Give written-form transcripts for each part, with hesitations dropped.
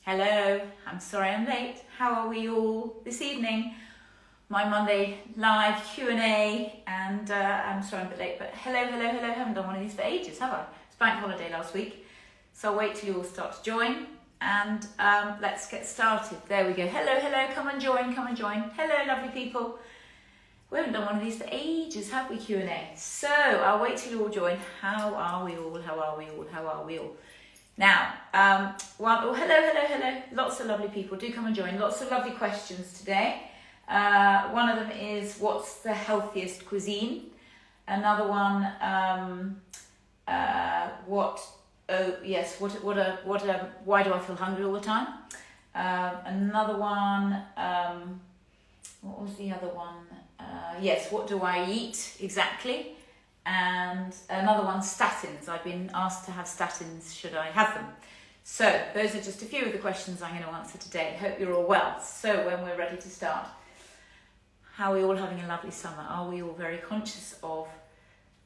Hello, I'm sorry I'm late. How are we all this evening? My Monday live Q&A and I'm sorry I'm a bit late, but hello. I haven't done one of these for ages, have I? It's bank holiday last week, so I'll wait till you all start to join and let's get started. There we go. Hello, come and join. Hello, lovely people. We haven't done one of these for ages, have we, Q&A? So I'll wait till you all join. How are we all? Now, hello. Lots of lovely people. Do come and join. Lots of lovely questions today. One of them is, what's the healthiest cuisine? Another one, why do I feel hungry all the time? Another one, what was the other one? What do I eat exactly? And another one, statins. I've been asked to have statins, should I have them? So those are just a few of the questions I'm going to answer today. Hope you're all well. So when we're ready to start, how are we all having a lovely summer? Are we all very conscious of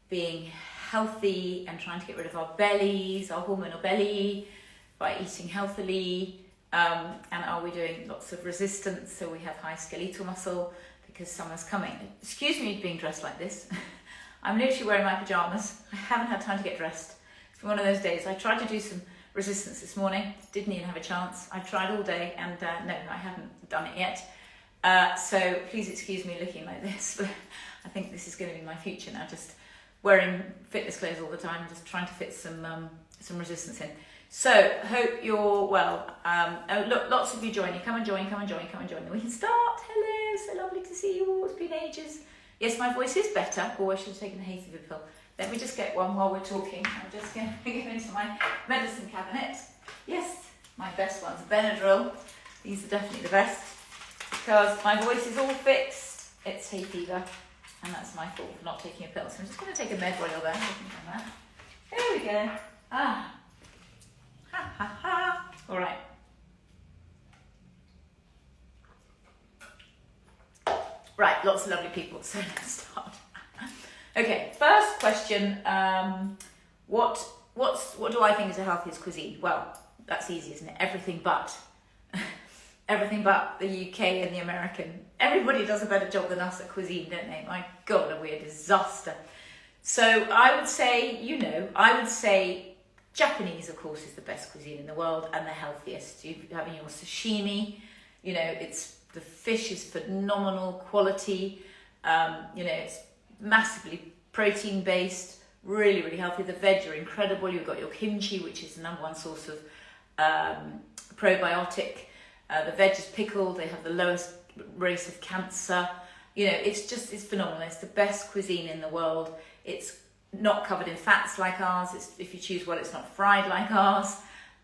being healthy and trying to get rid of our bellies, our hormonal belly, by eating healthily? And are we doing lots of resistance so we have high skeletal muscle because summer's coming? Excuse me being dressed like this. I'm literally wearing my pyjamas. I haven't had time to get dressed. It's been one of those days. I tried to do some resistance this morning. Didn't even have a chance. I've tried all day and no, I haven't done it yet. So please excuse me looking like this. But I think this is going to be my future now. Just wearing fitness clothes all the time, just trying to fit some resistance in. So hope you're well. Look, lots of you joining. Come and join. We can start. Hello, so lovely to see you all. It's been ages. Yes, my voice is better. Oh, I should have taken a hay fever pill. Let me just get one while we're talking. I'm just going to go into my medicine cabinet. Yes, my best ones, Benadryl. These are definitely the best because my voice is all fixed. It's hay fever, and that's my fault for not taking a pill. So I'm just going to take a med while you're there. There we go. All right. Right, lots of lovely people, so let's start. Okay, first question, what do I think is the healthiest cuisine? Well, that's easy, isn't it? Everything but the UK and the American. Everybody does a better job than us at cuisine, don't they? My God, are we a disaster. So I would say Japanese, of course, is the best cuisine in the world and the healthiest. You're having your sashimi, the fish is phenomenal quality, it's massively protein based, really, really healthy. The veg are incredible. You've got your kimchi, which is the number one source of probiotic. The veg is pickled. They have the lowest rates of cancer. It's phenomenal. It's the best cuisine in the world. It's not covered in fats like ours. If you choose well, it's not fried like ours.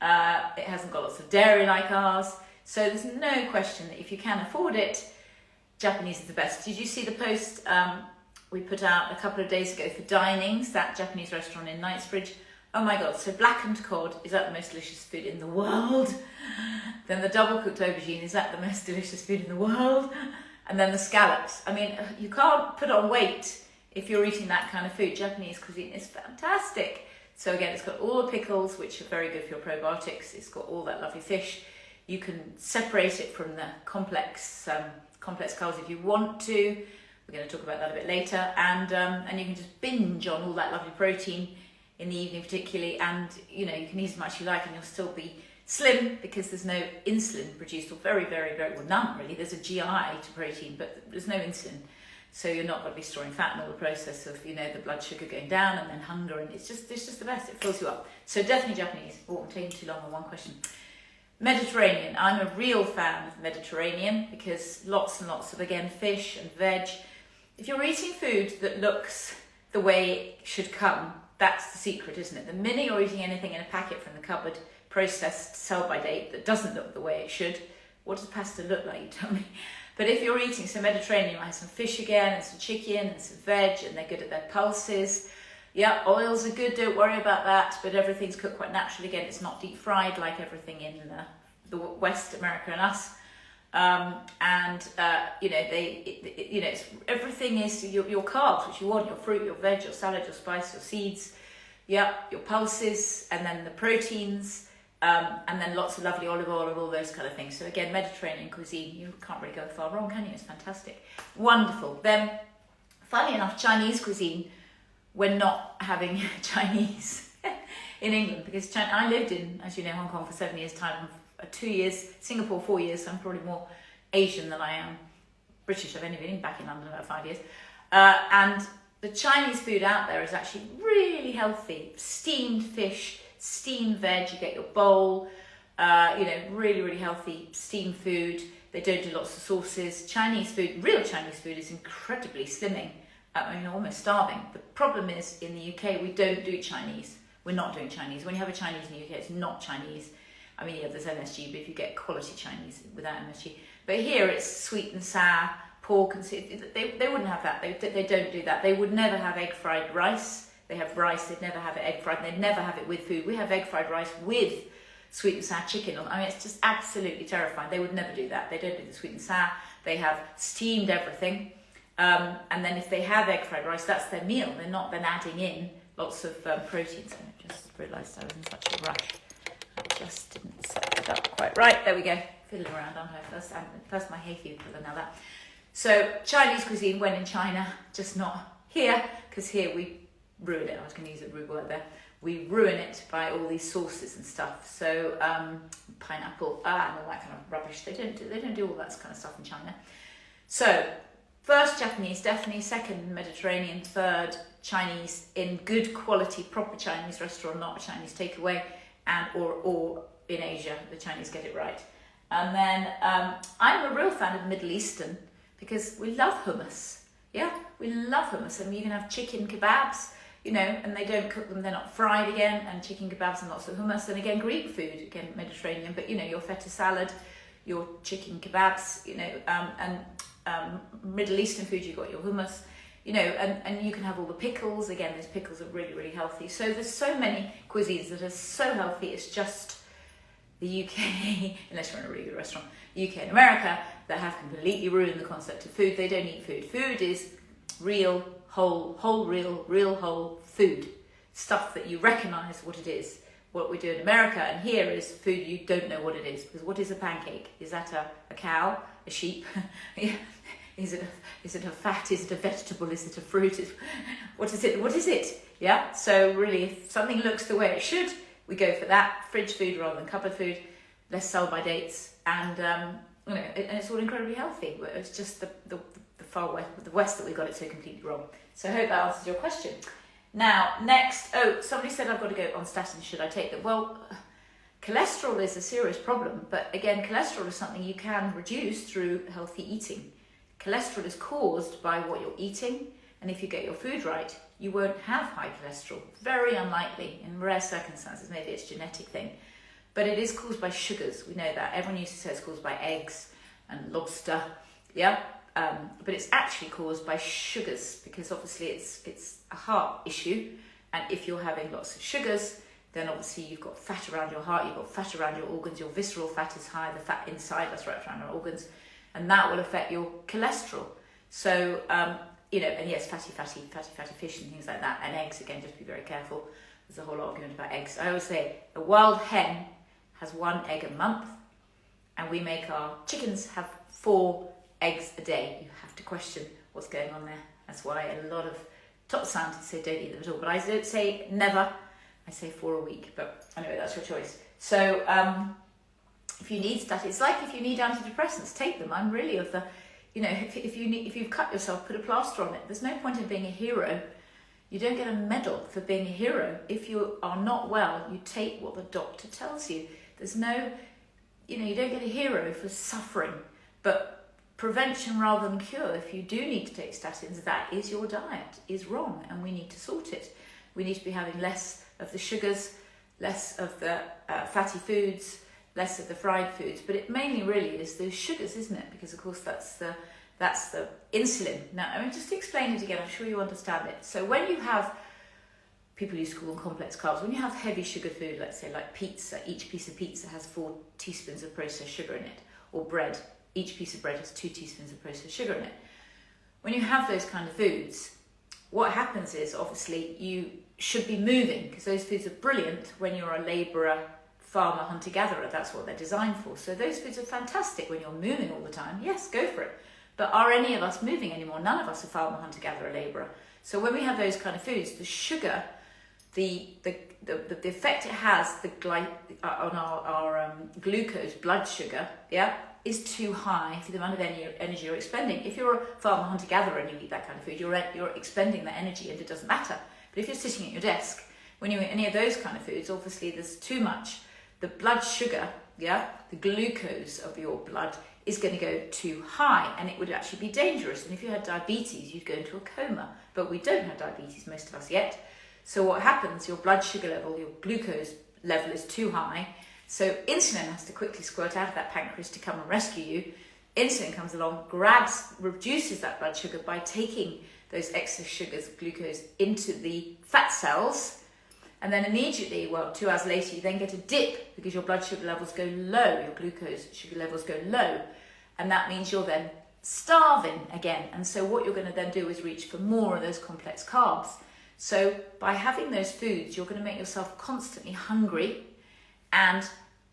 It hasn't got lots of dairy like ours. So there's no question that if you can afford it, Japanese is the best. Did you see the post we put out a couple of days ago for Dinings, that Japanese restaurant in Knightsbridge? Oh my God, so blackened cod, is that the most delicious food in the world? Then the double cooked aubergine, is that the most delicious food in the world? And then the scallops. I mean, you can't put on weight if you're eating that kind of food. Japanese cuisine is fantastic. So again, it's got all the pickles, which are very good for your probiotics. It's got all that lovely fish. You can separate it from the complex carbs if you want to. We're going to talk about that a bit later. And you can just binge on all that lovely protein in the evening particularly. And, you can eat as much as you like and you'll still be slim because there's no insulin produced, or very, very, very, well, none really. There's a GI to protein, but there's no insulin. So you're not going to be storing fat and all the process of, the blood sugar going down and then hunger. And it's just the best. It fills you up. So definitely Japanese. Oh, I'm taking too long on one question. Mediterranean. I'm a real fan of Mediterranean because lots and lots of, again, fish and veg. If you're eating food that looks the way it should come, that's the secret, isn't it? The minute you're eating anything in a packet from the cupboard, processed, sell-by date, that doesn't look the way it should, what does pasta look like, you tell me? But if you're eating some Mediterranean, I have some fish again, and some chicken, and some veg, and they're good at their pulses. Yeah, oils are good, don't worry about that, but everything's cooked quite naturally. Again, it's not deep fried like everything in the West, America and us. Everything is your carbs, which you want, your fruit, your veg, your salad, your spice, your seeds, your pulses, and then the proteins. and then lots of lovely olive oil and all those kind of things. So again, Mediterranean cuisine, you can't really go far wrong, can you? It's fantastic. Wonderful. Then, funnily enough, Chinese cuisine, we're not having Chinese in England, because I lived in, as you know, Hong Kong for 7 years' time, 2 years, Singapore 4 years, so I'm probably more Asian than I am British. I've only been back in London about 5 years. And the Chinese food out there is actually really healthy. Steamed fish, steamed veg, you get your bowl, really, really healthy steamed food. They don't do lots of sauces. Chinese food, real Chinese food, is incredibly slimming. Almost starving. The problem is, in the UK, we don't do Chinese. We're not doing Chinese. When you have a Chinese in the UK, it's not Chinese. I mean, yeah, there's MSG, but if you get quality Chinese without MSG. But here it's sweet and sour, pork and they wouldn't have that. They don't do that. They would never have egg fried rice. They have rice, they'd never have it egg fried, and they'd never have it with food. We have egg fried rice with sweet and sour chicken. I mean, it's just absolutely terrifying. They would never do that. They don't do the sweet and sour. They have steamed everything. And then if they have egg fried rice, that's their meal. They're not then adding in lots of proteins. I just realised I was in such a rush. I just didn't set it up quite right. There we go. Fiddling around, aren't I? First my hay fever, then now that. So Chinese cuisine, when in China, just not here, because here we ruin it. I was going to use a rude word there. We ruin it by all these sauces and stuff. So pineapple, and all that kind of rubbish. They don't do all that kind of stuff in China. So first Japanese, definitely. Second Mediterranean. Third Chinese in good quality, proper Chinese restaurant, not a Chinese takeaway, and or in Asia, the Chinese get it right. And then I'm a real fan of Middle Eastern, because we love hummus. Yeah, we love hummus. I mean, you can have chicken kebabs, and they don't cook them, they're not fried again, and chicken kebabs and lots of hummus. And again, Greek food, again, Mediterranean, but your feta salad, your chicken kebabs, and Middle Eastern food, you've got your hummus, and you can have all the pickles. Again, those pickles are really, really healthy. So there's so many cuisines that are so healthy. It's just the UK, unless you're in a really good restaurant, the UK and America, that have completely ruined the concept of food. They don't eat food. Food is real, real whole food. Stuff that you recognise what it is. What we do in America and here is food you don't know what it is. Because what is a pancake? Is that a cow? A sheep? Is it a fat? Is it a vegetable? Is it a fruit? What is it? What is it? Yeah. So really, if something looks the way it should, we go for that. Fridge food rather than cupboard food. Less sell-by dates, and and it's all incredibly healthy. It's just the far west, the West, that we got it so completely wrong. So I hope that answers your question. Now, next, somebody said I've got to go on statins. Should I take them? Well, cholesterol is a serious problem, but again, cholesterol is something you can reduce through healthy eating. Cholesterol is caused by what you're eating, and if you get your food right, you won't have high cholesterol. Very unlikely, in rare circumstances. Maybe it's a genetic thing, but it is caused by sugars. We know that. Everyone used to say it's caused by eggs and lobster, yeah. But it's actually caused by sugars, because obviously it's a heart issue, and if you're having lots of sugars, then obviously you've got fat around your heart, you've got fat around your organs, your visceral fat is high, the fat inside that's right around our organs, and that will affect your cholesterol. So and yes, fatty fish and things like that, and eggs, again, just be very careful. There's a whole argument about eggs. I always say a wild hen has 1 egg a month, and we make our chickens have 4 eggs a day. You have to question what's going on there. That's why a lot of top scientists say don't eat them at all. But I don't say never, I say 4 a week. But anyway, that's your choice. So if you need statins, it's like if you need antidepressants, take them. I'm really of the, if you've cut yourself, put a plaster on it. There's no point in being a hero. You don't get a medal for being a hero. If you are not well, you take what the doctor tells you. There's no, you don't get a hero for suffering, but prevention rather than cure. If you do need to take statins, that is your diet is wrong, and we need to sort it. We need to be having less of the sugars, less of the fatty foods, less of the fried foods. But it mainly really is those sugars, isn't it? Because of course that's the insulin. Now, I mean, just to explain it again, I'm sure you understand it. So when you have, people used to call them complex carbs, when you have heavy sugar food, let's say like pizza, each piece of pizza has 4 teaspoons of processed sugar in it, or bread. Each piece of bread has 2 teaspoons of processed sugar in it. When you have those kind of foods, what happens is obviously you should be moving, because those foods are brilliant when you're a labourer, farmer, hunter-gatherer. That's what they're designed for. So those foods are fantastic when you're moving all the time. Yes, go for it. But are any of us moving anymore? None of us are farmer, hunter-gatherer, labourer. So when we have those kind of foods, the sugar, the effect it has on our glucose, blood sugar, is too high for the amount of energy you're expending. If you're a farmer, hunter-gatherer and you eat that kind of food, you're expending that energy and it doesn't matter. But if you're sitting at your desk, when you eat any of those kind of foods, obviously there's too much. The blood sugar, the glucose of your blood is going to go too high, and it would actually be dangerous. And if you had diabetes, you'd go into a coma. But we don't have diabetes, most of us yet. So what happens, your blood sugar level, your glucose level is too high. So insulin has to quickly squirt out of that pancreas to come and rescue you. Insulin comes along, reduces that blood sugar by taking those excess sugars, glucose, into the fat cells. And then immediately, 2 hours later, you then get a dip because your blood sugar levels go low, your glucose sugar levels go low. And that means you're then starving again. And so what you're going to then do is reach for more of those complex carbs. So by having those foods, you're going to make yourself constantly hungry and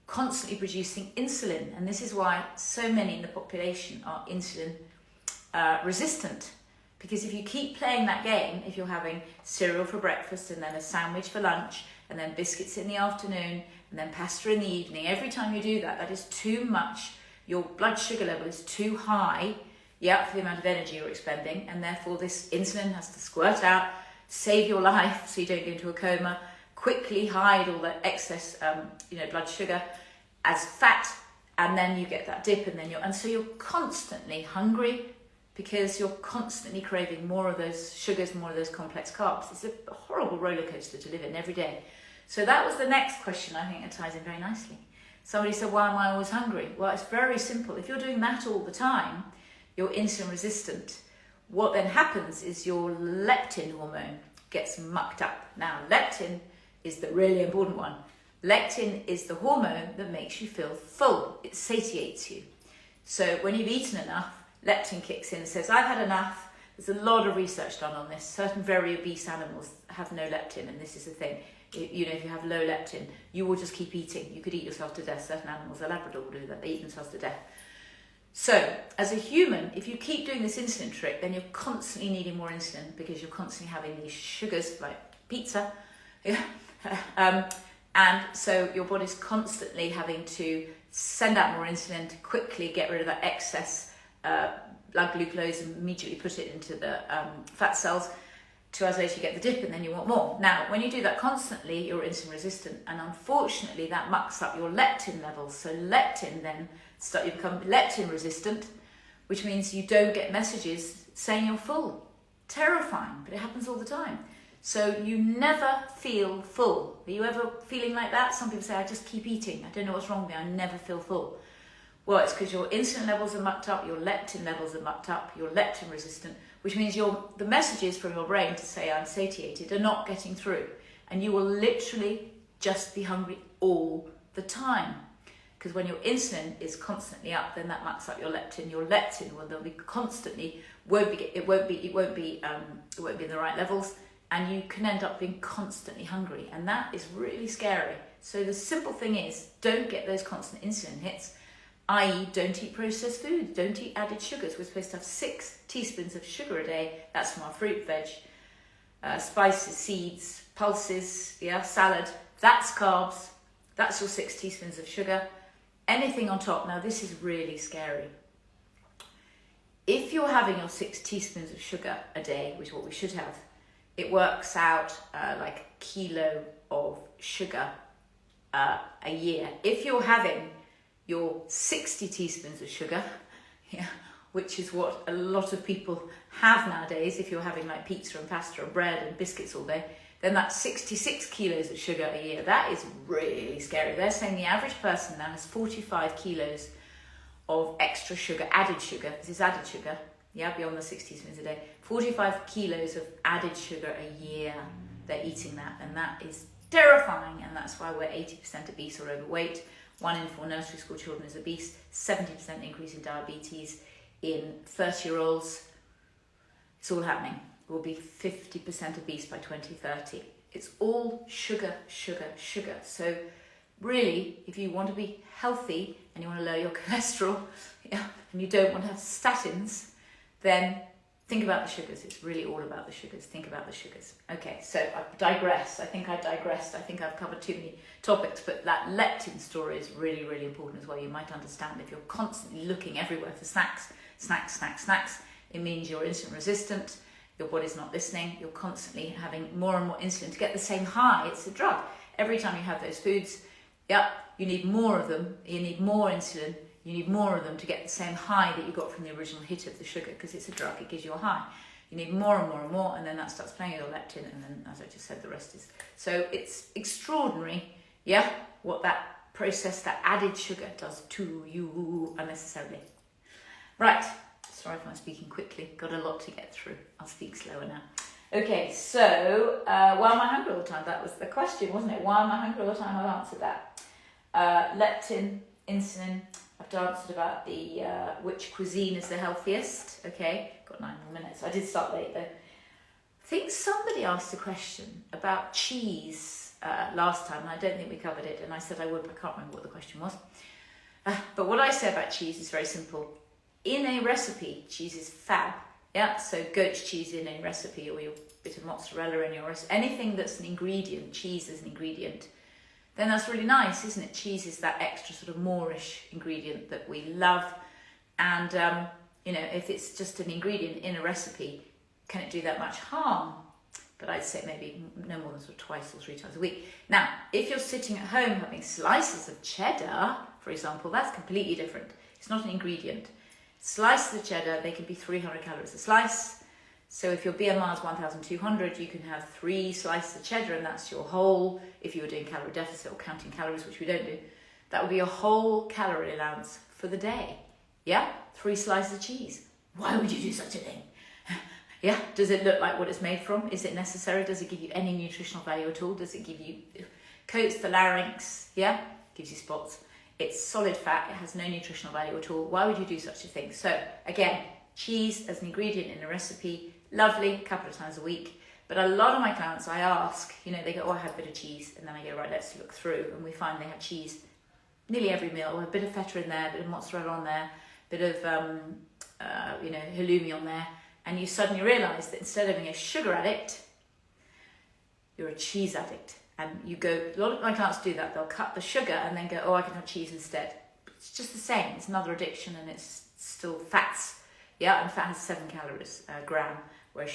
constantly producing insulin. And this is why so many in the population are insulin resistant. Because if you keep playing that game, if you're having cereal for breakfast and then a sandwich for lunch and then biscuits in the afternoon and then pasta in the evening, every time you do that, that is too much. Your blood sugar level is too high, for the amount of energy you're expending, and therefore this insulin has to squirt out, save your life so you don't go into a coma, quickly hide all that excess blood sugar as fat, and then you get that dip, and so you're constantly hungry because you're constantly craving more of those sugars, more of those complex carbs. It's a horrible roller coaster to live in every day. So that was the next question. I think it ties in very nicely. Somebody said, why am I always hungry? Well, it's very simple. If you're doing that all the time, you're insulin resistant. What then happens is your leptin hormone gets mucked up. Now, leptin is the really important one. Leptin is the hormone that makes you feel full. It satiates you. So when you've eaten enough, leptin kicks in and says, I've had enough. There's a lot of research done on this. Certain very obese animals have no leptin, and this is the thing. If you have low leptin, you will just keep eating. You could eat yourself to death. Certain animals, a Labrador will do that. They eat themselves to death. So, as a human, if you keep doing this insulin trick, then you're constantly needing more insulin because you're constantly having these sugars like pizza. And so your body's constantly having to send out more insulin to quickly get rid of that excess blood glucose and immediately put it into the fat cells. 2 hours later you get the dip and then you want more. Now, when you do that constantly, you're insulin resistant, and unfortunately that mucks up your leptin levels. So leptin then you become leptin resistant, which means you don't get messages saying you're full. Terrifying, but it happens all the time. So you never feel full. Are you ever feeling like that? Some people say, I just keep eating. I don't know what's wrong with me. I never feel full. Well, it's because your insulin levels are mucked up, your leptin levels are mucked up, you're leptin resistant, which means the messages from your brain to say I'm satiated are not getting through. And you will literally just be hungry all the time. Because when your insulin is constantly up, then that mucks up your leptin. Your leptin will be constantly it won't be in the right levels, and you can end up being constantly hungry, and that is really scary. So the simple thing is, don't get those constant insulin hits, i.e. don't eat processed foods, don't eat added sugars. We're supposed to have 6 teaspoons of sugar a day. That's from our fruit, veg, spices, seeds, pulses, salad. That's carbs. That's your 6 teaspoons of sugar. Anything on top, now this is really scary. If you're having your 6 teaspoons of sugar a day, which is what we should have, it works out like a kilo of sugar a year. If you're having your 60 teaspoons of sugar, which is what a lot of people have nowadays, if you're having like pizza and pasta and bread and biscuits all day, then that's 66 kilos of sugar a year. That is really scary. They're saying the average person now has 45 kilos of extra sugar, added sugar. This is added sugar, beyond the 6 teaspoons a day. 45 kilos of added sugar a year. They're eating that, and that is terrifying, and that's why we're 80% obese or overweight. 1 in 4 nursery school children is obese. 70% increase in diabetes in 30-year-olds. It's all happening. We'll be 50% obese by 2030. It's all sugar, sugar, sugar. So really, if you want to be healthy and you want to lower your cholesterol, yeah, and you don't want to have statins, then think about the sugars. It's really all about the sugars. Think about the sugars. Okay, so I digress. I think I digressed. I think I've covered too many topics, but that leptin story is really, really important as well. You might understand if you're constantly looking everywhere for snacks, it means you're insulin resistant, your body's not listening, you're constantly having more and more insulin to get the same high. It's a drug. Every time you have those foods, you need more of them, you need more insulin, you need more of them to get the same high that you got from the original hit of the sugar, because it's a drug, it gives you a high. You need more and more and more, and then that starts playing your leptin, and then, as I just said, the rest is. So it's extraordinary, what that process, that added sugar does to you unnecessarily. Right, sorry if I'm speaking quickly, got a lot to get through. I'll speak slower now. Okay, so why am I hungry all the time? That was the question, wasn't it? Why am I hungry all the time? I've answered that. Leptin, insulin. I've answered about the which cuisine is the healthiest. Okay, got 9 more minutes. I did start late though. I think somebody asked a question about cheese last time, and I don't think we covered it, and I said I would, but I can't remember what the question was. But what I say about cheese is very simple. In a recipe, cheese is fab. Yeah, so goat's cheese in a recipe, or your bit of mozzarella in your recipe, anything that's an ingredient, cheese is an ingredient, then that's really nice, isn't it? Cheese is that extra sort of Moorish ingredient that we love. And, if it's just an ingredient in a recipe, can it do that much harm? But I'd say maybe no more than sort of twice or 3 times a week. Now, if you're sitting at home having slices of cheddar, for example, that's completely different. It's not an ingredient. Slices of cheddar, they can be 300 calories a slice. So if your BMR is 1,200, you can have 3 slices of cheddar, and that's your whole, if you were doing calorie deficit or counting calories, which we don't do, that would be your whole calorie allowance for the day. 3 slices of cheese. Why would you do such a thing? Does it look like what it's made from? Is it necessary? Does it give you any nutritional value at all? Does it give you, coats the larynx, gives you spots. It's solid fat, it has no nutritional value at all. Why would you do such a thing? So again, cheese as an ingredient in a recipe, lovely, a couple of times a week. But a lot of my clients, I ask, they go, I have a bit of cheese. And then I go, right, let's look through. And we find they have cheese nearly every meal, a bit of feta in there, a bit of mozzarella on there, a bit of, halloumi on there. And you suddenly realise that instead of being a sugar addict, you're a cheese addict. And you go, a lot of my clients do that. They'll cut the sugar and then go, I can have cheese instead. It's just the same. It's another addiction, and it's still fats. And fat has 7 calories a gram, whereas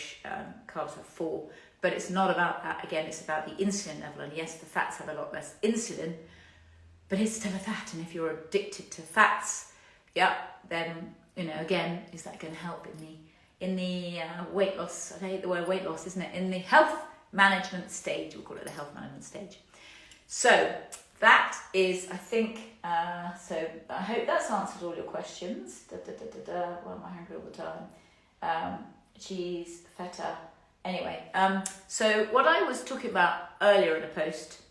carbs have 4. But it's not about that. Again, it's about the insulin level. And yes, the fats have a lot less insulin, but it's still a fat. And if you're addicted to fats, then, again, is that going to help in the weight loss? I hate the word weight loss, isn't it? In the health management stage, we'll call it the health management stage. So that is, I think, so I hope that's answered all your questions. Why am I hungry all the time? Cheese, feta. Anyway, so what I was talking about earlier in a post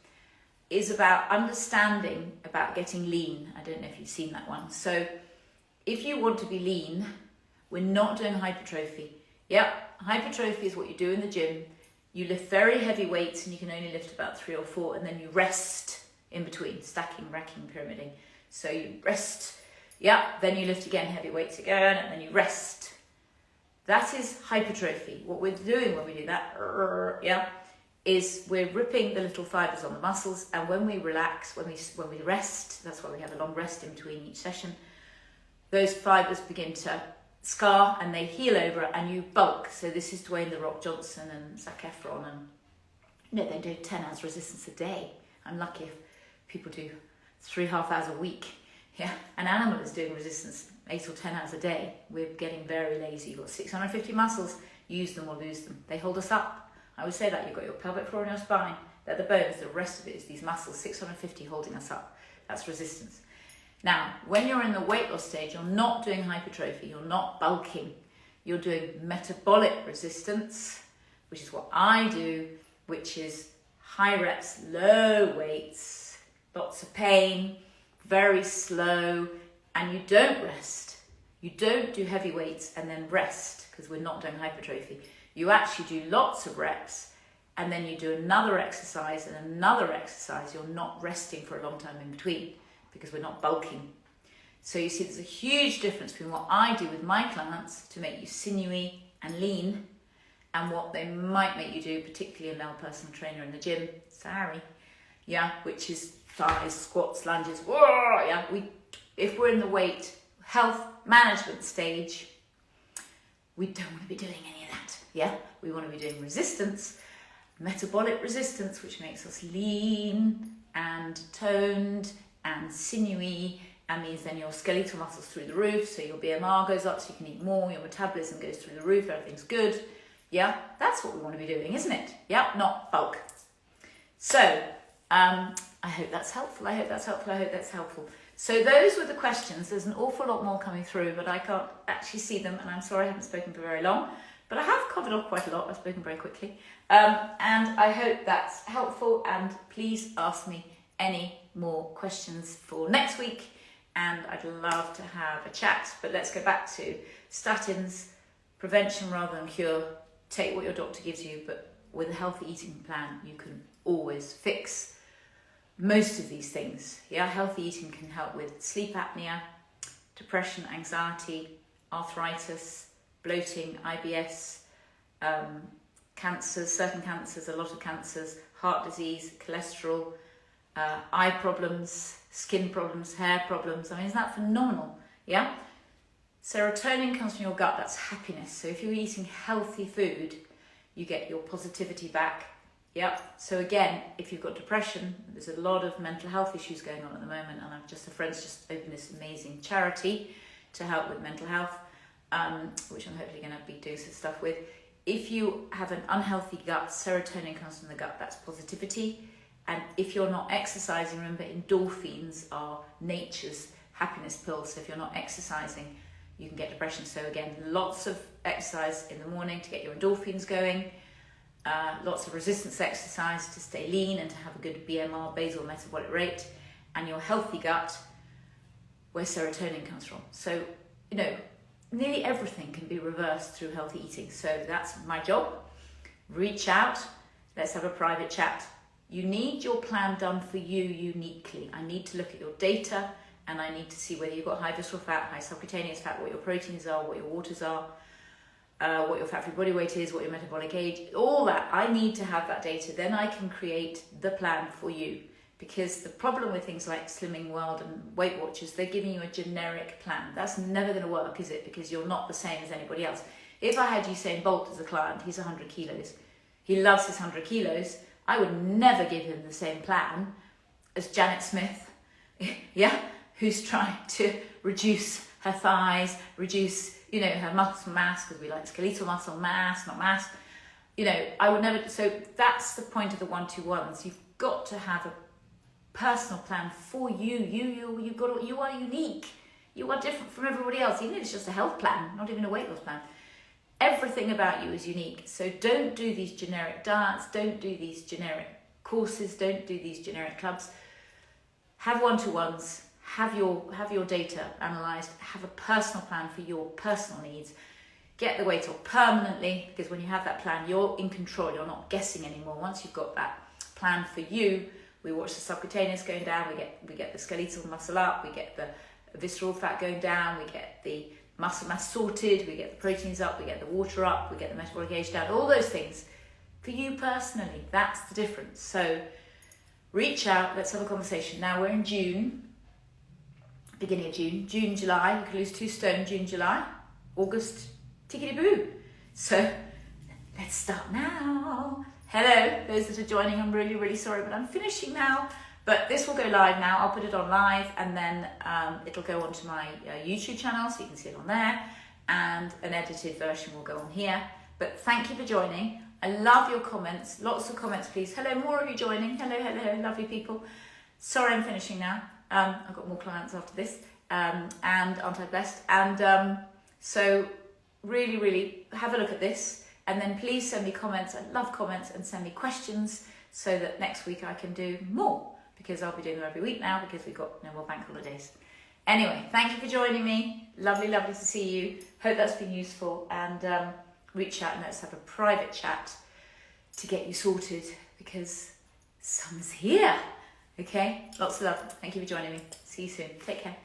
is about understanding about getting lean. I don't know if you've seen that one. So if you want to be lean, we're not doing hypertrophy. Hypertrophy is what you do in the gym. You lift very heavy weights, and you can only lift about 3 or 4, and then you rest in between, stacking, racking, pyramiding. So you rest, then you lift again, heavy weights again, and then you rest. That is hypertrophy. What we're doing when we do that, is we're ripping the little fibers on the muscles, and when we relax, when we rest, that's why we have a long rest in between each session, those fibers begin to scar and they heal over, and you bulk. So this is Dwayne The Rock Johnson and Zac Efron, and they do 10 hours resistance a day. I'm lucky if people do 3.5 hours a week. An animal is doing resistance 8 or 10 hours a day. We're getting very lazy. You've got 650 muscles, use them or lose them. They hold us up. I would say that you've got your pelvic floor and your spine. They're the bones. The rest of it is these muscles, 650 holding us up. That's resistance. Now, when you're in the weight loss stage, you're not doing hypertrophy, you're not bulking, you're doing metabolic resistance, which is what I do, which is high reps, low weights, lots of pain, very slow, and you don't rest. You don't do heavy weights and then rest, because we're not doing hypertrophy. You actually do lots of reps and then you do another exercise and another exercise, you're not resting for a long time in between because we're not bulking. So you see there's a huge difference between what I do with my clients to make you sinewy and lean and what they might make you do, particularly a male personal trainer in the gym, which is thighs, squats, lunges, if we're in the weight health management stage, we don't want to be doing any of that, we want to be doing resistance, metabolic resistance, which makes us lean and toned and sinewy, and means then your skeletal muscles through the roof, so your BMR goes up so you can eat more, your metabolism goes through the roof, everything's good. That's what we want to be doing, isn't it? Not bulk. So I hope that's helpful. So those were the questions. There's an awful lot more coming through, but I can't actually see them, and I'm sorry I haven't spoken for very long, but I have covered off quite a lot. I've spoken very quickly, and I hope that's helpful, and please ask me any more questions for next week, and I'd love to have a chat. But let's go back to statins, prevention rather than cure. Take what your doctor gives you, but with a healthy eating plan, you can always fix most of these things. Healthy eating can help with sleep apnea, depression, anxiety, arthritis, bloating, IBS, cancers, certain cancers, a lot of cancers, heart disease, cholesterol, eye problems, skin problems, hair problems. I mean, isn't that phenomenal? Serotonin comes from your gut, that's happiness. So if you're eating healthy food, you get your positivity back. So again, if you've got depression, there's a lot of mental health issues going on at the moment, and a friend's just opened this amazing charity to help with mental health, which I'm hopefully going to be doing some stuff with. If you have an unhealthy gut, serotonin comes from the gut, that's positivity. And if you're not exercising, remember endorphins are nature's happiness pills. So if you're not exercising, you can get depression. So again, lots of exercise in the morning to get your endorphins going. Lots of resistance exercise to stay lean and to have a good BMR, basal metabolic rate, and your healthy gut, where serotonin comes from. So, nearly everything can be reversed through healthy eating. So that's my job. Reach out. Let's have a private chat. You need your plan done for you uniquely. I need to look at your data, and I need to see whether you've got high visceral fat, high subcutaneous fat, what your proteins are, what your waters are, what your fat-free body weight is, what your metabolic age, all that. I need to have that data. Then I can create the plan for you. Because the problem with things like Slimming World and Weight Watchers, they're giving you a generic plan. That's never going to work, is it? Because you're not the same as anybody else. If I had Usain Bolt as a client, he's 100 kilos. He loves his 100 kilos. I would never give him the same plan as Janet Smith, who's trying to reduce her thighs, reduce, her muscle mass, because we like skeletal muscle mass, not mass. I would never. So that's the point of the 1-2-1s. You've got to have a personal plan for you. You are unique. You are different from everybody else. Even if it's just a health plan, not even a weight loss plan. Everything about you is unique. So don't do these generic diets. Don't do these generic courses. Don't do these generic clubs. Have 1-2-1s. Have your data analysed. Have a personal plan for your personal needs. Get the weight off permanently, because when you have that plan, you're in control. You're not guessing anymore. Once you've got that plan for you, we watch the subcutaneous going down. We get the skeletal muscle up. We get the visceral fat going down. We get the muscle mass sorted. We get the proteins up. We get the water up. We get the metabolic age down. All those things for you personally. That's the difference. So reach out. Let's have a conversation. Now we're in June. Beginning of June, July, you can lose 2 stone, June, July, August, tickety-boo. So let's start now. Hello, those that are joining, I'm really, really sorry, but I'm finishing now. But this will go live now. I'll put it on live, and then it'll go onto my YouTube channel, so you can see it on there, and an edited version will go on here. But thank you for joining. I love your comments. Lots of comments, please. Hello, more of you joining. Hello, lovely people. Sorry, I'm finishing now. I've got more clients after this, and aren't I blessed? And so really, really have a look at this, and then please send me comments. I love comments, and send me questions so that next week I can do more, because I'll be doing them every week now, because we've got no more bank holidays. Anyway, thank you for joining me. Lovely to see you. Hope that's been useful, and reach out and let's have a private chat to get you sorted, because summer's here. Okay, lots of love. Thank you for joining me. See you soon. Take care.